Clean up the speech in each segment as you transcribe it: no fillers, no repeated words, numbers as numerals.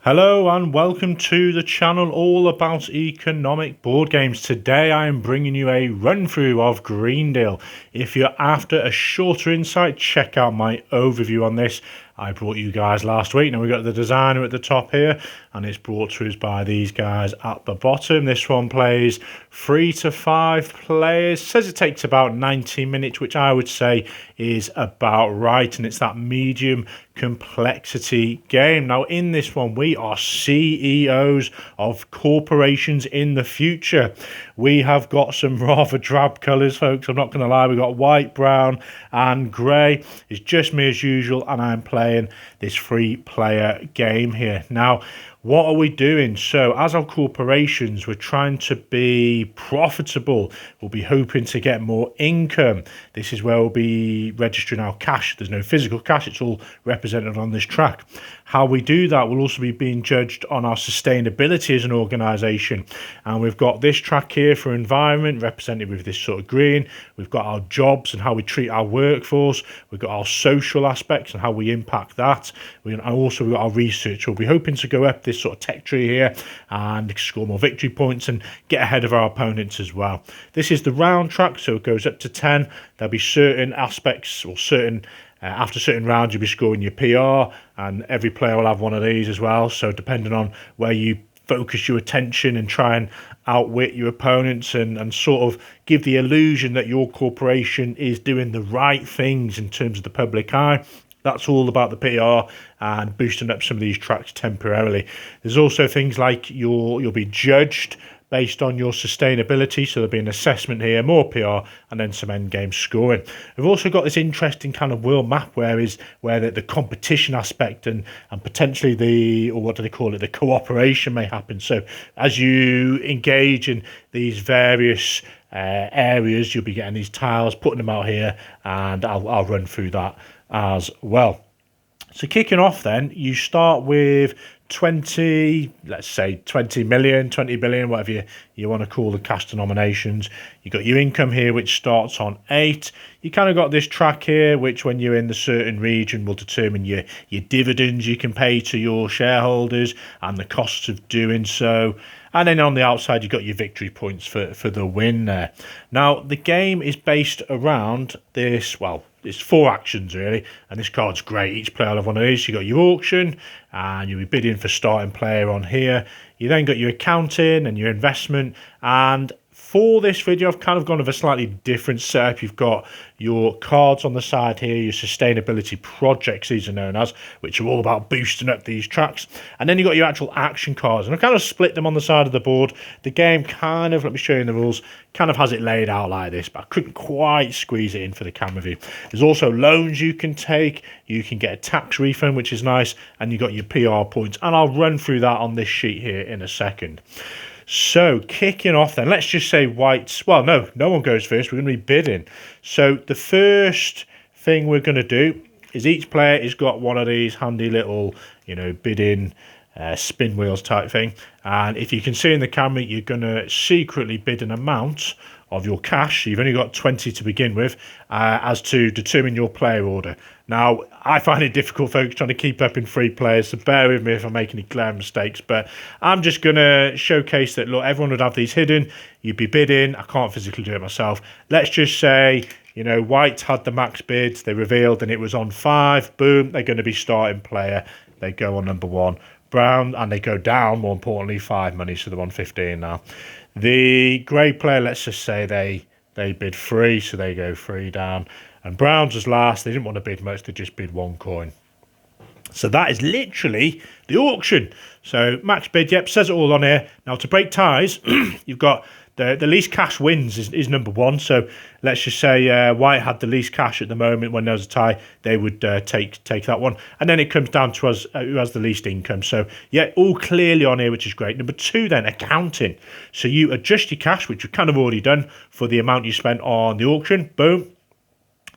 Hello and welcome to the channel all about economic board games. Today I am bringing you a run through of Greendale. If you're after a shorter insight, check out my overview on this. I brought you guys last week. Now we've got the designer at the top here and it's brought to us by these guys at the bottom. This one plays 3 to 5 players. Says it takes about 90 minutes, which I would say is about right, and it's that medium complexity game. Now in this one we are CEOs of corporations in the future. We have got some rather drab colours, folks, I'm not going to lie. We've got white, brown and grey. It's just me as usual and I'm playing this 3-player game here. Now what are we doing? So as our corporations, we're trying to be profitable. We'll be hoping to get more income. This is where we'll be registering our cash. There's no physical cash. It's all represented on this track. How we do that will also be being judged on our sustainability as an organisation. And we've got this track here for environment represented with this sort of green. We've got our jobs and how we treat our workforce. We've got our social aspects and how we impact that. And also we've got our research. We'll be hoping to go up this sort of tech tree here and score more victory points and get ahead of our opponents as well. This is the round track, so it goes up to 10. There'll be certain aspects or certain after certain rounds you'll be scoring your PR, and every player will have one of these as well. So depending on where you focus your attention and try and outwit your opponents and sort of give the illusion that your corporation is doing the right things in terms of the public eye. That's all about the PR and boosting up some of these tracks temporarily. There's also things like you'll be judged based on your sustainability, so there'll be an assessment here, more PR, and then some end game scoring. We've also got this interesting kind of world map where the competition aspect and potentially the cooperation may happen. So as you engage in these various areas, you'll be getting these tiles, putting them out here, and I'll run through that as well. So kicking off then, you start with 20, let's say 20 million, 20 billion, whatever you want to call the cash denominations. You got your income here, which starts on 8. You kind of got this track here, which when you're in the certain region will determine your dividends you can pay to your shareholders and the costs of doing so. And then on the outside, you've got your victory points for the win there. Now, the game is based around this, well, it's 4 actions really, and this card's great. Each player will have one of these. You got your auction, and you'll be bidding for starting player on here. You then got your accounting and your investment, and for this video, I've kind of gone with a slightly different setup. You've got your cards on the side here, your sustainability projects, these are known as, which are all about boosting up these tracks. And then you've got your actual action cards. And I've kind of split them on the side of the board. The game kind of, let me show you the rules, kind of has it laid out like this, but I couldn't quite squeeze it in for the camera view. There's also loans you can take. You can get a tax refund, which is nice. And you've got your PR points. And I'll run through that on this sheet here in a second. So kicking off then, let's just say whites. Well, no one goes first. We're going to be bidding. So the first thing we're going to do is each player has got one of these handy little, bidding spin wheels type thing. And if you can see in the camera, you're going to secretly bid an amount of your cash. You've only got 20 to begin with, as to determine your player order. Now, I find it difficult, folks, trying to keep up in 3 players, so bear with me if I make any glaring mistakes, but I'm just going to showcase that, look, everyone would have these hidden. You'd be bidding. I can't physically do it myself. Let's just say, white had the max bids. They revealed and it was on 5. Boom, they're going to be starting player. They go on number 1. Brown, and they go down, more importantly, 5 money, so they're on 15 now. The grey player, let's just say they bid 3, so they go 3 down. And Browns was last. They didn't want to bid much. They just bid 1 coin. So that is literally the auction. So max bid, yep, says it all on here. Now to break ties, you've got the least cash wins is number 1. So let's just say White had the least cash at the moment. When there's a tie, they would take that one. And then it comes down to us who has the least income. So yeah, all clearly on here, which is great. Number 2 then, accounting. So you adjust your cash, which you've kind of already done for the amount you spent on the auction. Boom.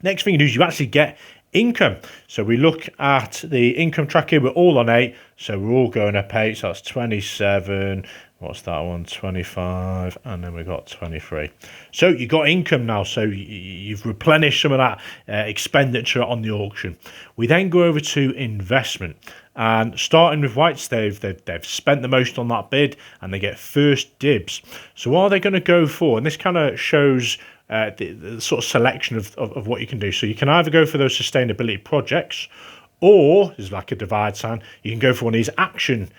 Next thing you do is you actually get income. So we look at the income tracker, we're all on 8, so we're all going up 8, so that's 27, what's that one, 25, and then we've got 23. So you got income now, so you've replenished some of that expenditure on the auction. We then go over to investment, and starting with Whites, they've spent the most on that bid, and they get first dibs. So what are they going to go for? And this kind of shows the sort of selection of what you can do. So you can either go for those sustainability projects, or there's like a divide sign. You can go for one of these actions.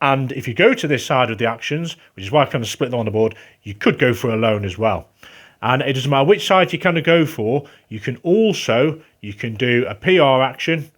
And if you go to this side of the actions, which is why I kind of split them on the board, you could go for a loan as well. And it doesn't matter which side you kind of go for. You can do a PR action,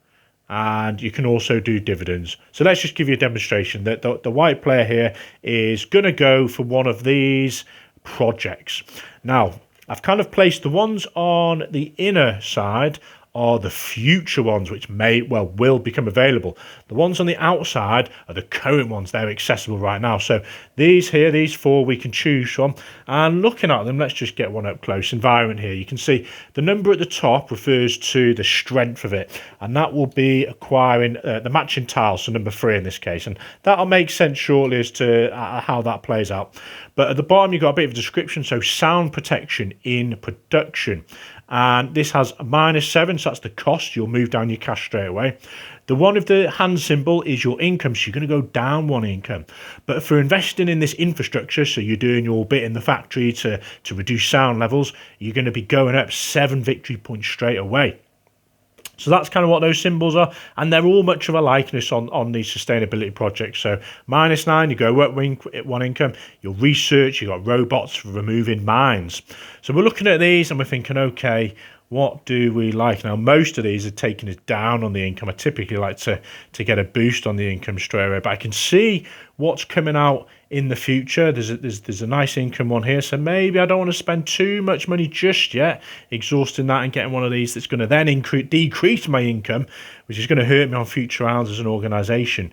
and you can also do dividends. So let's just give you a demonstration that the white player here is going to go for one of these projects. Now, I've kind of placed the ones on the inner side are the future ones, which will become available. The ones on the outside are the current ones. They're accessible right now. So these 4 we can choose from. And looking at them, let's just get one up close. Environment here. You can see the number at the top refers to the strength of it. And that will be acquiring the matching tiles, so number 3 in this case. And that'll make sense shortly as to how that plays out. But at the bottom, you've got a bit of a description. So sound protection in production. And this has a -7, so that's the cost. You'll move down your cash straight away. The one with the hand symbol is your income, so you're going to go down 1 income. But for investing in this infrastructure, so you're doing your bit in the factory to reduce sound levels, you're going to be going up 7 victory points straight away. So that's kind of what those symbols are, and they're all much of a likeness on these sustainability projects. So -9, you go up 1 income. Your research, you've got robots for removing mines. So we're looking at these and we're thinking, okay, what do we like? Now, most of these are taking us down on the income. I typically like to get a boost on the income straight away, but I can see what's coming out in the future. There's a nice income one here, so maybe I don't want to spend too much money just yet, exhausting that and getting one of these that's going to then decrease my income, which is going to hurt me on future rounds as an organisation.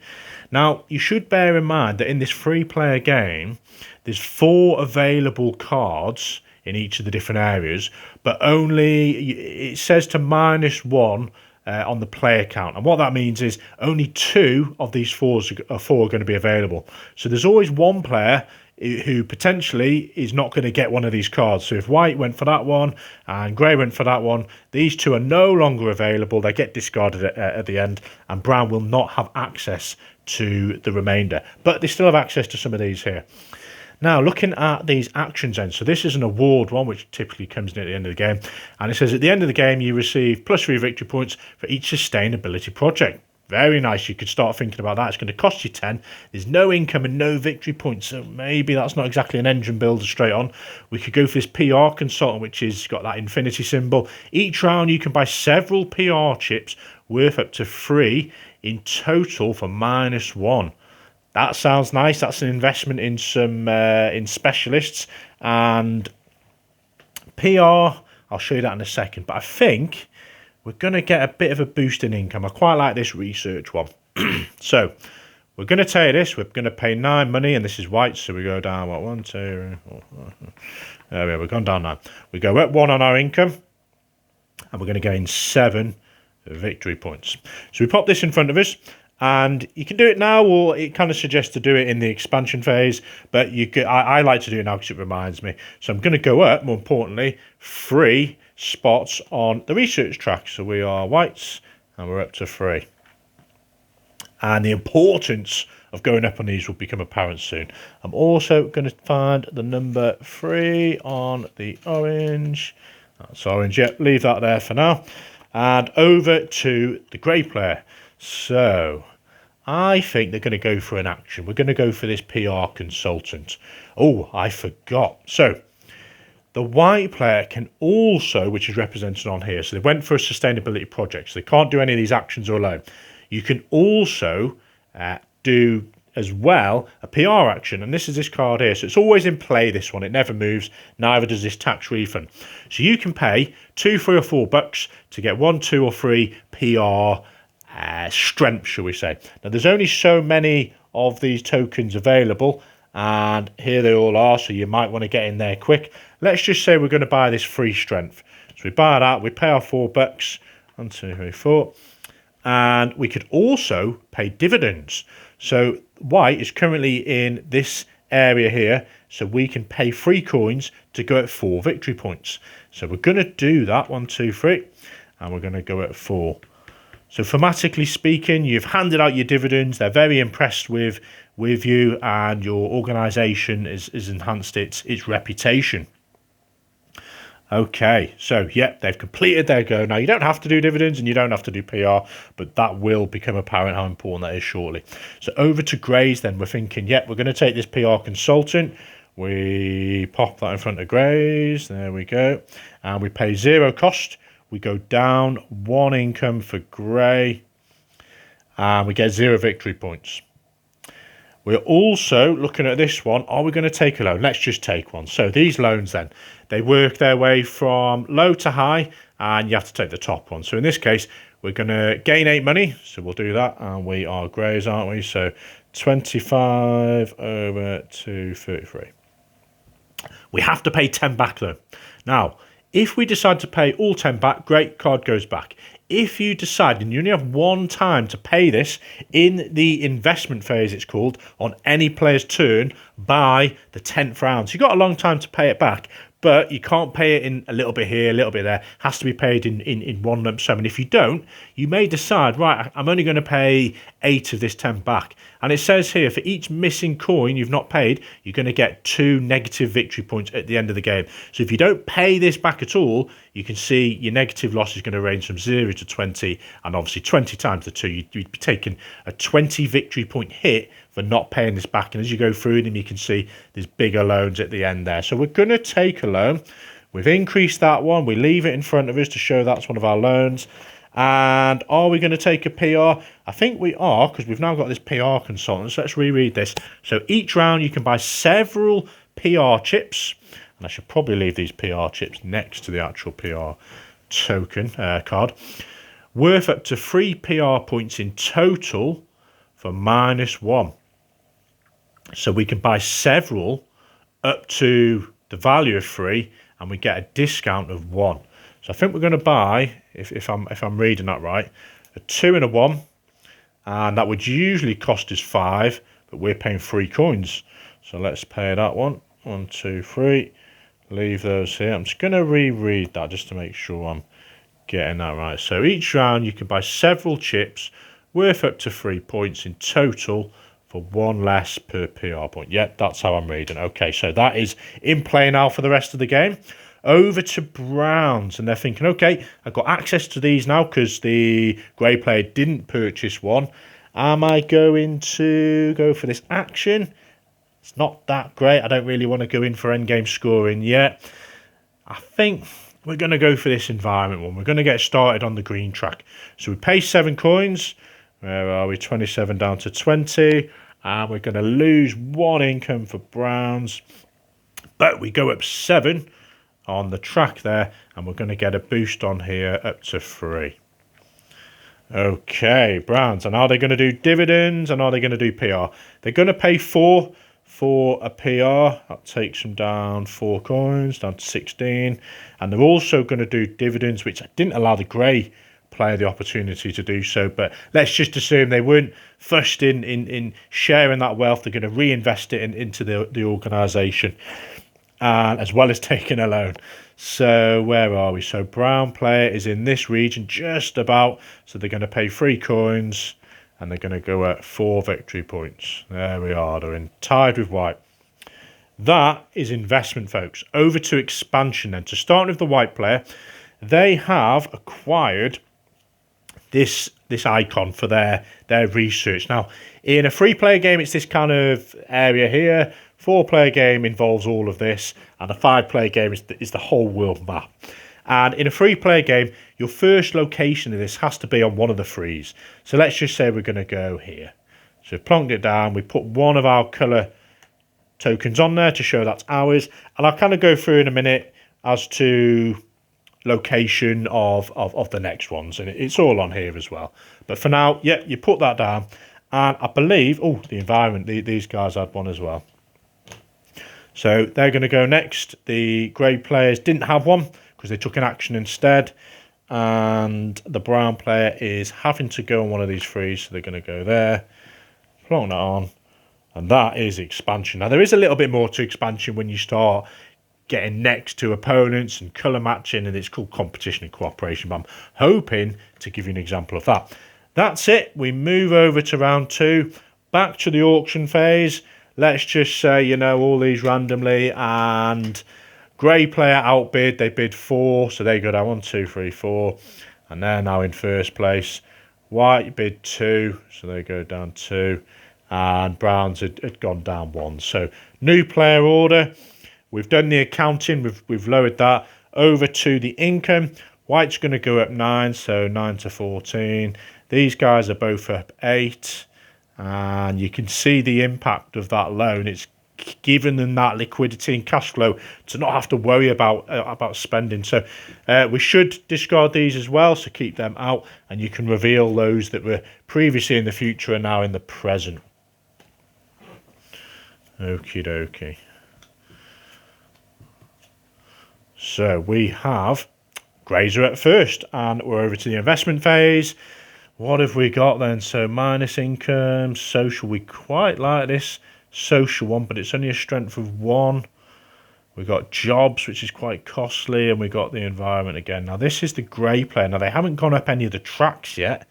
Now, you should bear in mind that in this 3-player game, there's 4 available cards in each of the different areas, but it says to -1 on the player count. And what that means is only 2 of these 4 are going to be available. So there's always one player who potentially is not going to get one of these cards. So if white went for that one and grey went for that one, these 2 are no longer available. They get discarded at the end, and brown will not have access to the remainder. But they still have access to some of these here. Now, looking at these actions then, so this is an award one, which typically comes in at the end of the game. And it says at the end of the game, you receive +3 victory points for each sustainability project. Very nice. You could start thinking about that. It's going to cost you 10. There's no income and no victory points, so maybe that's not exactly an engine builder straight on. We could go for this PR consultant, which has got that infinity symbol. Each round, you can buy several PR chips worth up to 3 in total for -1. That sounds nice. That's an investment in some in specialists and PR. I'll show you that in a second. But I think we're going to get a bit of a boost in income. I quite like this research one. So we're going to take this. We're going to pay 9 money, and this is white. So we go down, what, 1, 2, 4, 5. There we are. We've gone down now. We go up 1 on our income, and we're going to gain 7 victory points. So we pop this in front of us. And you can do it now, or it kind of suggests to do it in the expansion phase. But I like to do it now because it reminds me. So I'm going to go up, more importantly, 3 spots on the research track. So we are whites, and we're up to 3. And the importance of going up on these will become apparent soon. I'm also going to find the number 3 on the orange. That's orange, yep, leave that there for now. And over to the grey player. So, I think they're going to go for an action. We're going to go for this PR consultant. Oh, I forgot. So, the white player can also, which is represented on here, so they went for a sustainability project, so they can't do any of these actions alone. You can also do as well a PR action, and this is this card here. So it's always in play, this one. It never moves. Neither does this tax refund. So you can pay $2, $3, or $4 to get 1, 2, or 3 PR strength, shall we say. Now, there's only so many of these tokens available, and here they all are, so you might want to get in there quick. Let's just say we're going to buy this free strength. So we buy that, we pay our $4. 1, 2, 3, 4. And we could also pay dividends. So white is currently in this area here, so we can pay 3 coins to go at 4 victory points. So we're going to do that, 1, 2, 3, and we're going to go at 4. So thematically speaking, you've handed out your dividends. They're very impressed with you, and your organisation has enhanced its reputation. Okay, so yeah, they've completed their go. Now, you don't have to do dividends and you don't have to do PR, but that will become apparent how important that is shortly. So over to Grays then, we're thinking, yeah, we're going to take this PR consultant. We pop that in front of Grays. There we go. And we pay 0 cost. We go down 1 income for Grey. And we get 0 victory points. We're also looking at this one. Are we going to take a loan? Let's just take one. So these loans then, they work their way from low to high, and you have to take the top one. So in this case, we're going to gain 8 money. So we'll do that. And we are Greys, aren't we? So 25 over to 33. We have to pay 10 back though. Now, if we decide to pay all 10 back, great, card goes back. If you decide, and you only have 1 time to pay this in the investment phase, it's called, on any player's turn by the 10th round. So you've got a long time to pay it back, but you can't pay it in a little bit here, a little bit there. It has to be paid in one lump sum. And if you don't, you may decide, right, I'm only going to pay 8 of this 10 back. And it says here, for each missing coin you've not paid, you're going to get 2 negative victory points at the end of the game. So if you don't pay this back at all, you can see your negative loss is going to range from 0 to 20. And obviously 20 times the 2, you'd be taking a 20 victory point hit for not paying this back. And as you go through them, you can see there's bigger loans at the end there. So we're going to take a loan. We've increased that one. We leave it in front of us to show that's one of our loans. And are we going to take a PR? I think we are, because we've now got this PR consultant. So let's reread this. So each round you can buy several PR chips. And I should probably leave these PR chips next to the actual PR token card. Worth up to 3 PR points in total for -1. So we can buy several up to the value of 3, and we get a discount of 1. So I think we're going to buy, if I'm reading that right, a 2 and a 1, and that would usually cost us 5, but we're paying 3 coins. So let's pay that one. 1, 2, 3. Leave those here. I'm just going to reread that just to make sure I'm getting that right. So each round you can buy several chips worth up to 3 points in total for 1 less per PR point. Yep, that's how I'm reading. Okay, so that is in play now for the rest of the game. Over to Browns, and they're thinking, okay, I've got access to these now because the Grey player didn't purchase one. Am I going to go for this action? It's not that great. I don't really want to go in for endgame scoring yet. I think we're going to go for this environment one. We're going to get started on the green track. So we pay 7 coins. Where are we? 27 down to 20. And we're going to lose 1 income for Browns. But we go up 7 on the track there. And we're going to get a boost on here up to 3. Okay, Browns. And are they going to do dividends? And are they going to do PR? They're going to pay 4 for a PR. That takes them down 4 coins, down to 16. And they're also going to do dividends, which I didn't allow the Grey player the opportunity to do so, but let's just assume they weren't fussed in sharing that wealth. They're going to reinvest it into the organisation, and as well as taking a loan. So where are we? So Brown player is in this region just about, so they're going to pay 3 coins and they're going to go at 4 victory points. There we are. They're in tied with white. That is investment, folks. Over to expansion then. To start with the white player, they have acquired this icon for their research. Now, in a 3-player game, it's this kind of area here. 4-player game involves all of this, and a 5-player game is the whole world map. And in a 3-player game, your first location of this has to be on one of the 3s. So let's just say we're going to go here. So we've plonked it down. We put one of our colour tokens on there to show that's ours. And I'll kind of go through in a minute as to location of the next ones, and it's all on here as well. But for now, yeah, you put that down, and I believe, oh, the environment, these guys had one as well. So they're going to go next. The Grey players didn't have one, because they took an action instead. And the brown player is having to go on one of these frees, so they're going to go there, plonk that on, and that is expansion. Now, there is a little bit more to expansion when you start getting next to opponents and colour matching, and it's called competition and cooperation, but I'm hoping to give you an example of that. That's it. We move over to round 2, back to the auction phase. Let's just say, you know, all these randomly, and grey player outbid. They bid 4, so they go down 1, 2, 3, 4, and they're now in first place. White bid 2, so they go down 2, and browns had gone down 1. So new player order. We've done the accounting. We've lowered that over to the income. White's going to go up 9, so 9 to 14. These guys are both up 8. And you can see the impact of that loan. It's given them that liquidity and cash flow to not have to worry about spending. So we should discard these as well, so keep them out, and you can reveal those that were previously in the future and now in the present. Okie dokie. So we have greys are at first, and we're over to the investment phase. What have we got then? So minus income, social. We quite like this social one, but it's only a strength of 1. We got jobs, which is quite costly, and we got the environment again. Now this is the grey player. Now they haven't gone up any of the tracks yet.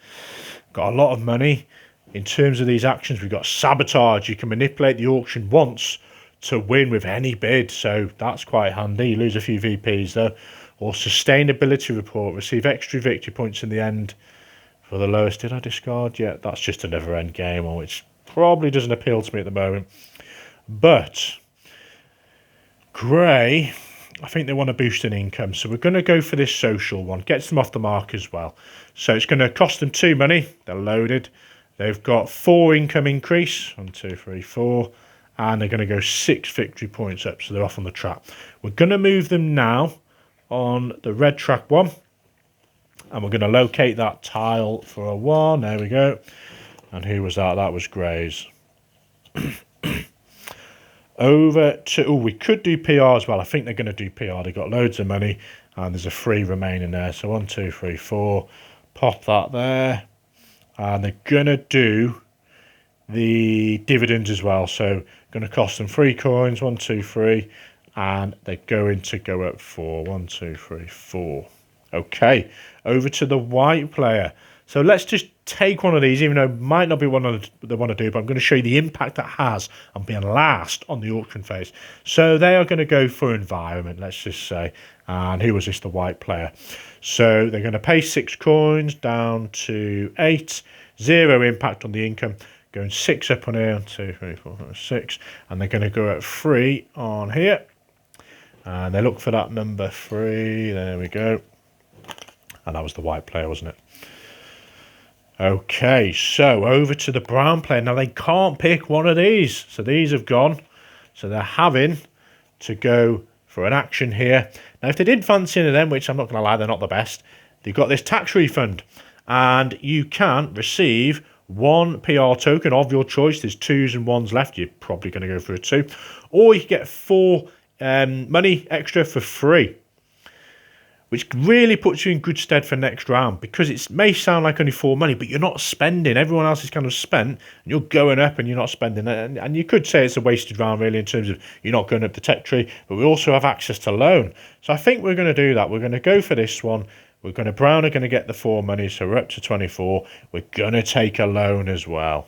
Got a lot of money. In terms of these actions, we've got sabotage. You can manipulate the auction once to win with any bid, so that's quite handy. You lose a few VPs though. Or sustainability report. Receive extra victory points in the end for the lowest. Did I discard yet? That's just another end game, which probably doesn't appeal to me at the moment. But grey, I think they want to boost in income, so we're going to go for this social one. Gets them off the mark as well. So it's going to cost them 2 money. They're loaded. They've got 4 income increase. 1, 2, 3, 4. And they're going to go 6 victory points up, so they're off on the track. We're going to move them now on the red track 1. And we're going to locate that tile for a 1. There we go. And who was that? That was greys. Over to... Oh, we could do PR as well. I think they're going to do PR. They've got loads of money. And there's a free remaining there. So 1, 2, 3, 4. Pop that there. And they're going to do the dividends as well. So going to cost them 3 coins. 1, 2, 3. And they're going to go up 4. 1, 2, 3, 4. Okay, over to the white player. So let's just take one of these, even though it might not be one they want to do, but I'm going to show you the impact that has on being last on the auction phase. So they are going to go for environment, let's just say. And who was this? The white player. So they're going to pay 6 coins down to 8. 0 impact on the income. Going 6 up on here. 2, 3, 4, 5, 6. And they're going to go at 3 on here. And they look for that number 3. There we go. And that was the white player, wasn't it? Okay, so over to the brown player. Now, they can't pick one of these. So these have gone. So they're having to go for an action here. Now, if they did fancy any of them, which I'm not going to lie, they're not the best, they've got this tax refund. And you can receive 1 PR token of your choice. There's 2s and 1s left. You're probably going to go for a 2. Or you can get 4 money extra for free, which really puts you in good stead for next round, because it may sound like only 4 money, but you're not spending. Everyone else is kind of spent, and you're going up and you're not spending. And you could say it's a wasted round, really, in terms of you're not going up the tech tree, but we also have access to loan. So I think we're going to do that. We're going to go for this one. We're going to, brown are going to get the 4 money, so we're up to 24. We're going to take a loan as well.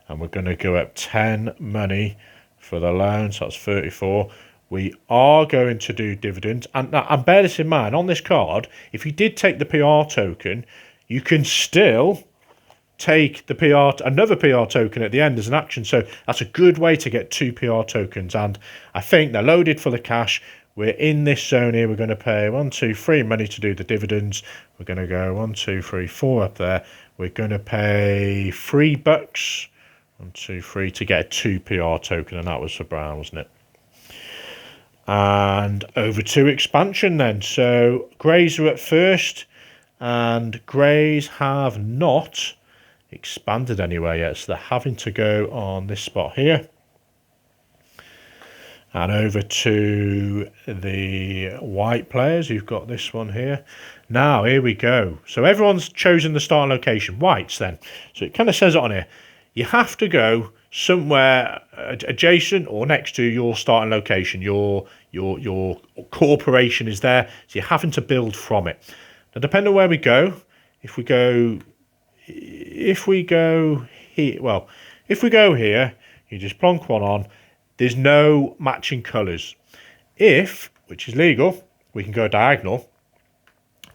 And we're going to go up 10 money for the loan, so that's 34. We are going to do dividends. And bear this in mind, on this card, if you did take the PR token, you can still take the another PR token at the end as an action. So that's a good way to get 2 PR tokens. And I think they're loaded for the cash. We're in this zone here. We're going to pay 1, 2, 3 money to do the dividends. We're going to go 1, 2, 3, 4 up there. We're going to pay $3. 1, 2, 3 to get a 2 PR token. And that was for brown, wasn't it? And over to expansion then. So greys are at first, and greys have not expanded anywhere yet, so they're having to go on this spot here. And over to the white players, who've got this one here. Now, here we go. So everyone's chosen the starting location, whites then. So it kind of says it on here. You have to go somewhere adjacent or next to your starting location. Your corporation is there, so you're having to build from it. Now, depending on where we go, if we go here, well, if we go here, you just plonk one on. There's no matching colours. If, which is legal, we can go diagonal.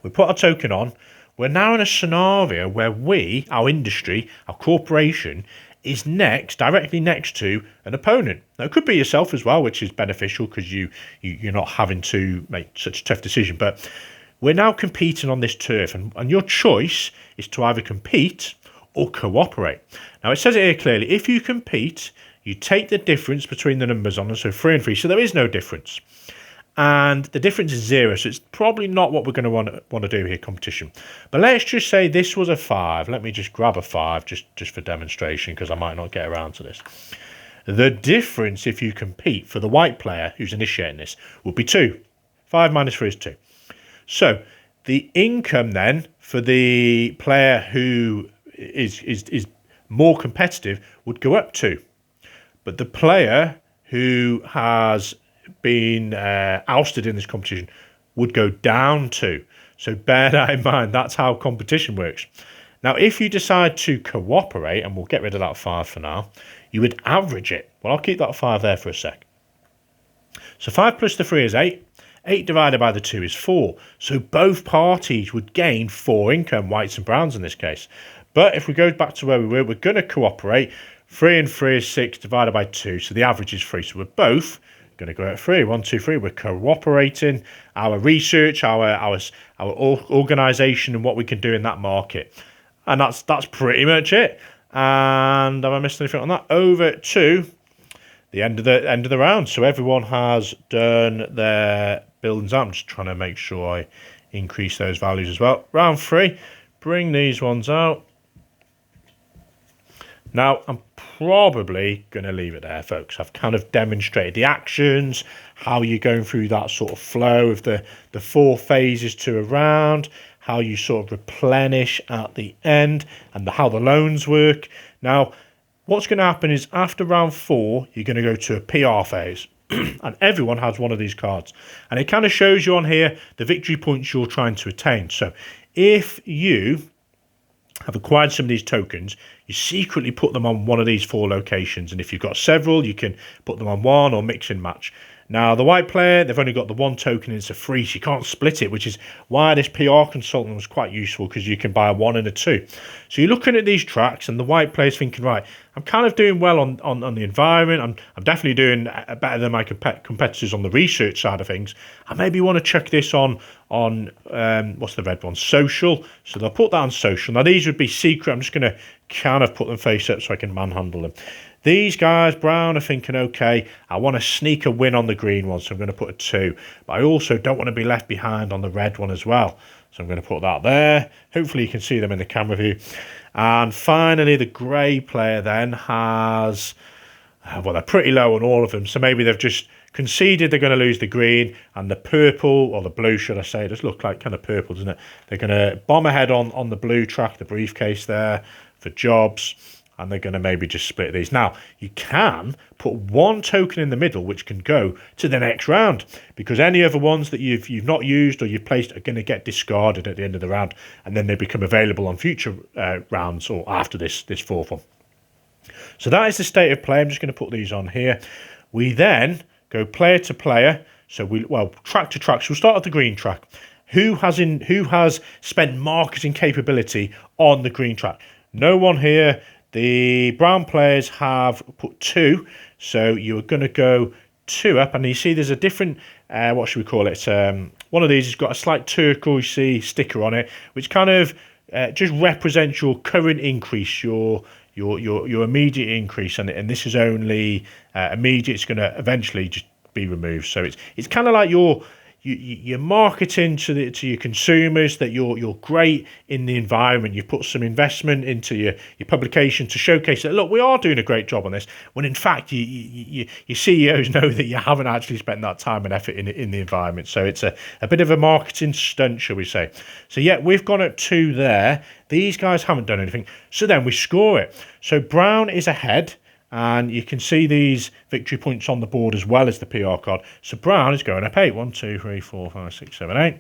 We put our token on. We're now in a scenario where we, our industry, our corporation, is directly next to an opponent. Now, it could be yourself as well, which is beneficial because you're not having to make such a tough decision. But we're now competing on this turf, and your choice is to either compete or cooperate. Now, it says it here clearly. If you compete, you take the difference between the numbers on them, so 3 and 3. So there is no difference. And the difference is 0, so it's probably not what we're going to want to do here, competition. But let's just say this was a 5. Let me just grab a 5 just for demonstration, because I might not get around to this. The difference if you compete for the white player who's initiating this would be 2. 5 minus 3 is 2. So the income then for the player who is more competitive would go up 2. But the player who has been ousted in this competition would go down 2. So bear that in mind. That's how competition works. Now, if you decide to cooperate, and we'll get rid of that 5 for now, you would average it. Well, I'll keep that 5 there for a sec. So 5 plus the 3 is 8. 8 divided by the 2 is 4. So both parties would gain 4 income, whites and browns in this case. But if we go back to where we were, we're going to cooperate. 3 and 3 is 6 divided by 2. So the average is 3. So we're both going to go at 3. 1, 2, 3. We're cooperating our research, our organisation, and what we can do in that market. And that's pretty much it. And have I missed anything on that? Over to the end of the round. So everyone has done their buildings out. I'm just trying to make sure I increase those values as well. Round 3. Bring these ones out. Now, I'm probably going to leave it there, folks. I've kind of demonstrated the actions, how you're going through that sort of flow of the 4 phases to a round, how you sort of replenish at the end, and how the loans work. Now, what's going to happen is after round 4, you're going to go to a PR phase. And everyone has one of these cards. And it kind of shows you on here the victory points you're trying to attain. So if you have acquired some of these tokens, you secretly put them on one of these 4 locations, and if you've got several, you can put them on one or mix and match. Now, the white player, they've only got the 1 token, and it's a free, so you can't split it, which is why this PR consultant was quite useful, because you can buy a 1 and a 2. So you're looking at these tracks, and the white player's thinking, right, I'm kind of doing well on the environment. I'm definitely doing better than my competitors on the research side of things. I maybe want to check this on what's the red one? Social. So they'll put that on social. Now, these would be secret. I'm just going to kind of put them face up so I can manhandle them. These guys, brown, are thinking, okay, I want to sneak a win on the green one, so I'm going to put a 2. But I also don't want to be left behind on the red one as well. So I'm going to put that there. Hopefully you can see them in the camera view. And finally, the grey player then has, well, they're pretty low on all of them. So maybe they've just conceded they're going to lose the green, and the purple, or the blue, should I say, it does look like kind of purple, doesn't it? They're going to bomb ahead on the blue track, the briefcase there for jobs. And they're going to maybe just split these. Now, you can put 1 token in the middle, which can go to the next round, because any other ones that you've not used or you've placed are going to get discarded at the end of the round, and then they become available on future rounds or after this 4th one. So that is the state of play. I'm just going to put these on here. We then go player to player. So track to track. So we'll start at the green track. Who has spent marketing capability on the green track? No one here. The brown players have put 2, so you're going to go 2 up, and you see there's a different, what should we call it? One of these has got a slight turquoise sticker on it, which kind of just represents your current increase, your immediate increase, and this is only immediate. It's going to eventually just be removed. So it's kind of like your you're marketing to your consumers that you're great in the environment. You've put some investment into your publication to showcase that, look, we are doing a great job on this, when in fact your CEOs know that you haven't actually spent that time and effort in the environment. So it's a bit of a marketing stunt, shall we say. So yeah, we've gone at 2 there. These guys haven't done anything. So then we score it. So Brown is ahead. And you can see these victory points on the board as well as the PR card. So Brown is going up 8. 1, 2, 3, 4, 5, 6, 7, 8.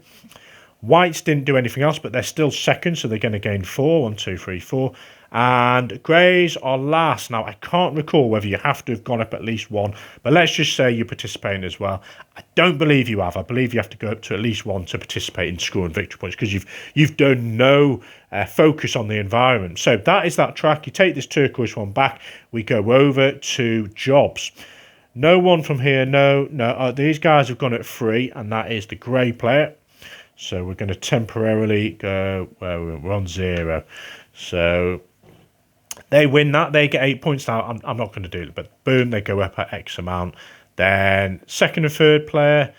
Whites didn't do anything else, but they're still second, so they're going to gain 4. 1, 2, 3, 4. And Greys are last. Now, I can't recall whether you have to have gone up at least 1, but let's just say you're participating as well. I don't believe you have. I believe you have to go up to at least 1 to participate in scoring victory points, because you've done no focus on the environment. So that is that track. You take this turquoise one back. We go over to jobs. No one from here. No. These guys have gone at 3, and that is the grey player. So we're going to temporarily go where we're on 0. So they win that. They get 8 points. Now, I'm not going to do it, but boom, they go up at X amount. Then second and third player,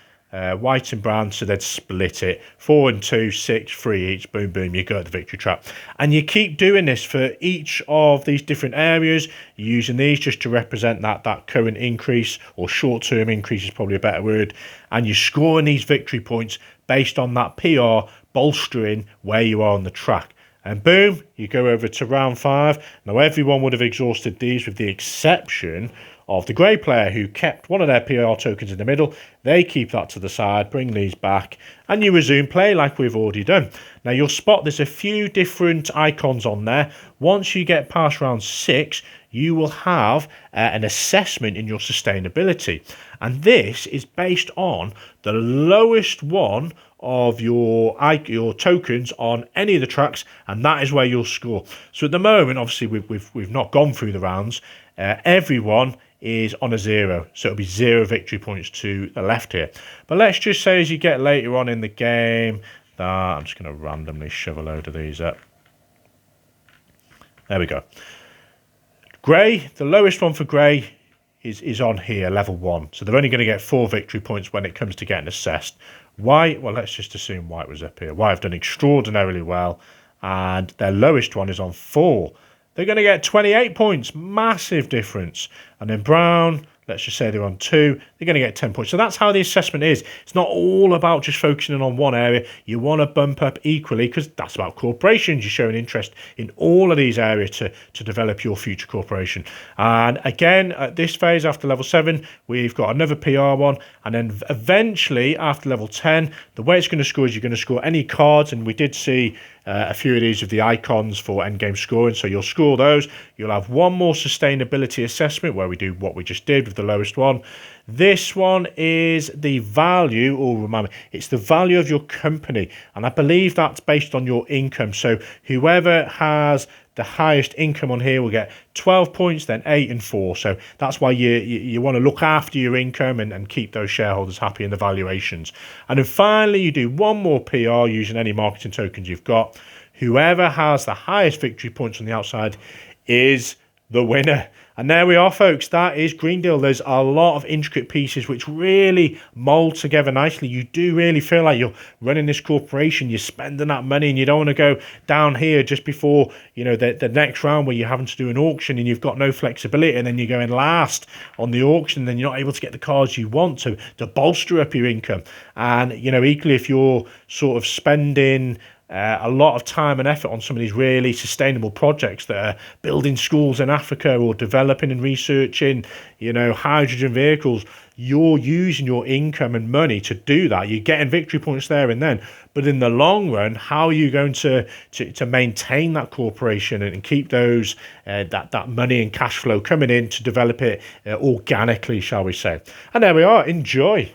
white and brown, so they'd split it. 4 and 2, 6, 3 each. Boom, boom, you go at the victory trap. And you keep doing this for each of these different areas. You're using these just to represent that current increase, or short-term increase is probably a better word. And you're scoring these victory points based on that PR, bolstering where you are on the track. And boom, you go over to round 5. Now, everyone would have exhausted these with the exception of the grey player, who kept one of their PR tokens in the middle. They keep that to the side, bring these back, and you resume play like we've already done. Now, you'll spot there's a few different icons on there. Once you get past round 6, you will have an assessment in your sustainability. And this is based on the lowest one of your tokens on any of the tracks, and that is where you'll score. So at the moment, obviously, we've not gone through the rounds. Everyone is on a 0, so it'll be 0 victory points to the left here. But let's just say as you get later on in the game, that I'm just going to randomly shove a load of these up. There we go. Grey, the lowest one for grey is on here, level 1. So they're only going to get 4 victory points when it comes to getting assessed. White, well, let's just assume white was up here. White have done extraordinarily well, and their lowest one is on 4. They're going to get 28 points, massive difference. And then brown, let's just say they're on 2, they're going to get 10 points. So that's how the assessment is. It's not all about just focusing on one area. You want to bump up equally, because that's about corporations. You're showing interest in all of these areas to develop your future corporation. And again, at this phase, after level 7, we've got another PR one. And then eventually, after level 10, the way it's going to score is you're going to score any cards. And we did see a few of these of the icons for endgame scoring. So you'll score those. You'll have one more sustainability assessment where we do what we just did with the lowest one. This one is the value, or remember, it's the value of your company. And I believe that's based on your income. So whoever has the highest income on here will get 12 points, then 8 and 4. So that's why you want to look after your income and keep those shareholders happy in the valuations. And then finally, you do one more PR using any marketing tokens you've got. Whoever has the highest victory points on the outside is the winner. And there we are, folks. That is Greendale. There's a lot of intricate pieces which really mold together nicely. You do really feel like you're running this corporation. You're spending that money, and you don't want to go down here just before, you know, the next round where you're having to do an auction and you've got no flexibility, and then you're going last on the auction, and then you're not able to get the cards you want to bolster up your income. And, you know, equally, if you're sort of spending a lot of time and effort on some of these really sustainable projects that are building schools in Africa or developing and researching, you know, hydrogen vehicles, you're using your income and money to do that. You're getting victory points there and then. But in the long run, how are you going to maintain that corporation and keep those that money and cash flow coming in to develop it organically, shall we say? And there we are. Enjoy.